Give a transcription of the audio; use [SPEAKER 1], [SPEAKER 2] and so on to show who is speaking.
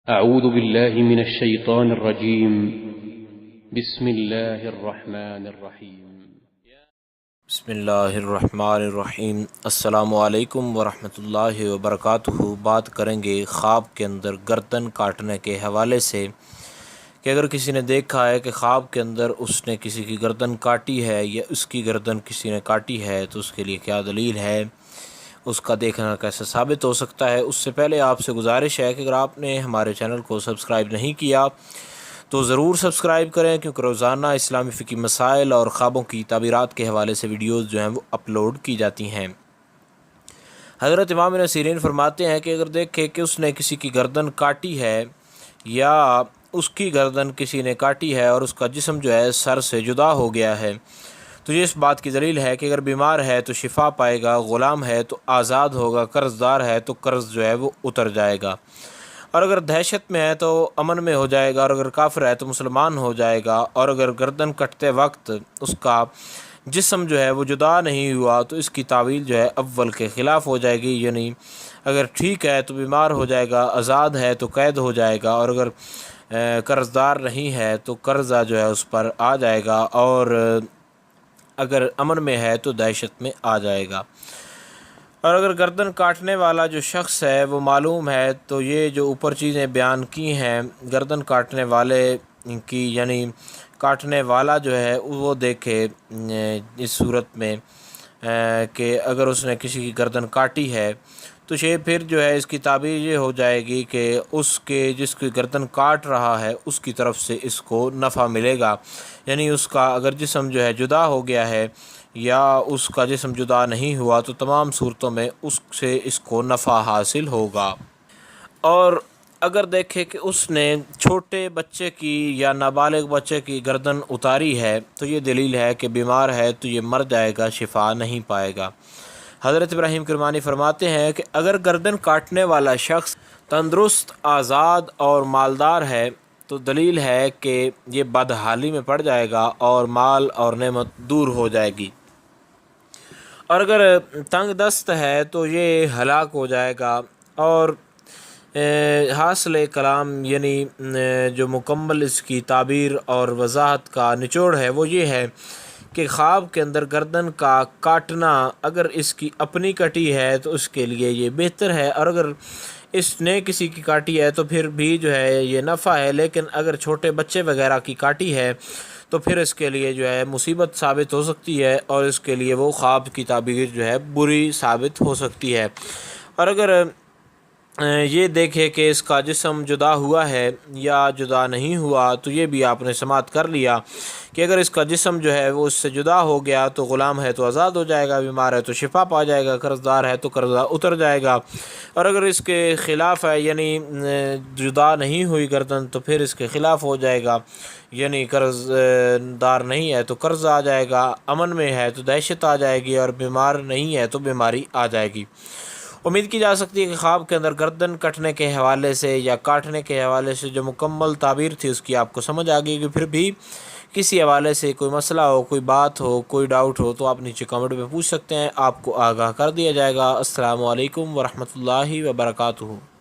[SPEAKER 1] أعوذ بالله من الشيطان الرجيم. بسم الله الرحمن الرحيم.
[SPEAKER 2] بسم اللہ الرحمن الرحیم۔ السلام علیکم ورحمۃ اللہ وبرکاتہ۔ بات کریں گے خواب کے اندر گردن کاٹنے کے حوالے سے کہ اگر کسی نے دیکھا ہے کہ خواب کے اندر اس نے کسی کی گردن کاٹی ہے یا اس کی گردن کسی نے کاٹی ہے تو اس کے لیے کیا دلیل ہے، اس کا دیکھنا کیسے ثابت ہو سکتا ہے۔ اس سے پہلے آپ سے گزارش ہے کہ اگر آپ نے ہمارے چینل کو سبسکرائب نہیں کیا تو ضرور سبسکرائب کریں، کیونکہ روزانہ اسلامی فقہی مسائل اور خوابوں کی تعبیرات کے حوالے سے ویڈیوز جو ہیں وہ اپلوڈ کی جاتی ہیں۔ حضرت امام ابن سیرین فرماتے ہیں کہ اگر دیکھے کہ اس نے کسی کی گردن کاٹی ہے یا اس کی گردن کسی نے کاٹی ہے اور اس کا جسم جو ہے سر سے جدا ہو گیا ہے تو یہ اس بات کی دلیل ہے کہ اگر بیمار ہے تو شفا پائے گا، غلام ہے تو آزاد ہوگا، قرض دار ہے تو قرض جو ہے وہ اتر جائے گا، اور اگر دہشت میں ہے تو امن میں ہو جائے گا، اور اگر کافر ہے تو مسلمان ہو جائے گا، اور اگر گردن کٹتے وقت اس کا جسم جو ہے وہ جدا نہیں ہوا تو اس کی تعویل جو ہے اول کے خلاف ہو جائے گی، یعنی اگر ٹھیک ہے تو بیمار ہو جائے گا، آزاد ہے تو قید ہو جائے گا، اور اگر قرض دار نہیں ہے تو قرضہ جو ہے اس پر آ جائے گا، اور اگر امن میں ہے تو دہشت میں آ جائے گا۔ اور اگر گردن کاٹنے والا جو شخص ہے وہ معلوم ہے تو یہ جو اوپر چیزیں بیان کی ہیں گردن کاٹنے والے کی، یعنی کاٹنے والا جو ہے وہ دیکھے اس صورت میں کہ اگر اس نے کسی کی گردن کاٹی ہے تو یہ پھر جو ہے اس کی تعبیر یہ ہو جائے گی کہ اس کے جس کی گردن کاٹ رہا ہے اس کی طرف سے اس کو نفع ملے گا، یعنی اس کا اگر جسم جو ہے جدا ہو گیا ہے یا اس کا جسم جدا نہیں ہوا تو تمام صورتوں میں اس سے اس کو نفع حاصل ہوگا۔ اور اگر دیکھے کہ اس نے چھوٹے بچے کی یا نابالغ بچے کی گردن اتاری ہے تو یہ دلیل ہے کہ بیمار ہے تو یہ مر جائے گا، شفا نہیں پائے گا۔ حضرت ابراہیم کرمانی فرماتے ہیں کہ اگر گردن کاٹنے والا شخص تندرست، آزاد اور مالدار ہے تو دلیل ہے کہ یہ بدحالی میں پڑ جائے گا اور مال اور نعمت دور ہو جائے گی، اور اگر تنگ دست ہے تو یہ ہلاک ہو جائے گا۔ اور حاصل کلام یعنی جو مکمل اس کی تعبیر اور وضاحت کا نچوڑ ہے وہ یہ ہے کہ خواب کے اندر گردن کا کاٹنا اگر اس کی اپنی کٹی ہے تو اس کے لیے یہ بہتر ہے، اور اگر اس نے کسی کی کاٹی ہے تو پھر بھی جو ہے یہ نفع ہے، لیکن اگر چھوٹے بچے وغیرہ کی کاٹی ہے تو پھر اس کے لیے جو ہے مصیبت ثابت ہو سکتی ہے، اور اس کے لیے وہ خواب کی تعبیر جو ہے بری ثابت ہو سکتی ہے۔ اور اگر یہ دیکھے کہ اس کا جسم جدا ہوا ہے یا جدا نہیں ہوا تو یہ بھی آپ نے سماعت کر لیا کہ اگر اس کا جسم جو ہے وہ اس سے جدا ہو گیا تو غلام ہے تو آزاد ہو جائے گا، بیمار ہے تو شفا پا جائے گا، قرض دار ہے تو قرضہ اتر جائے گا، اور اگر اس کے خلاف ہے یعنی جدا نہیں ہوئی گردن تو پھر اس کے خلاف ہو جائے گا، یعنی قرض دار نہیں ہے تو قرض آ جائے گا، امن میں ہے تو دہشت آ جائے گی، اور بیمار نہیں ہے تو بیماری آ جائے گی۔ امید کی جا سکتی ہے کہ خواب کے اندر گردن کٹنے کے حوالے سے یا کاٹنے کے حوالے سے جو مکمل تعبیر تھی اس کی آپ کو سمجھ آ گئی، کہ پھر بھی کسی حوالے سے کوئی مسئلہ ہو، کوئی بات ہو، کوئی ڈاؤٹ ہو تو آپ نیچے کمنٹ میں پوچھ سکتے ہیں، آپ کو آگاہ کر دیا جائے گا۔ السلام علیکم ورحمۃ اللہ وبرکاتہ۔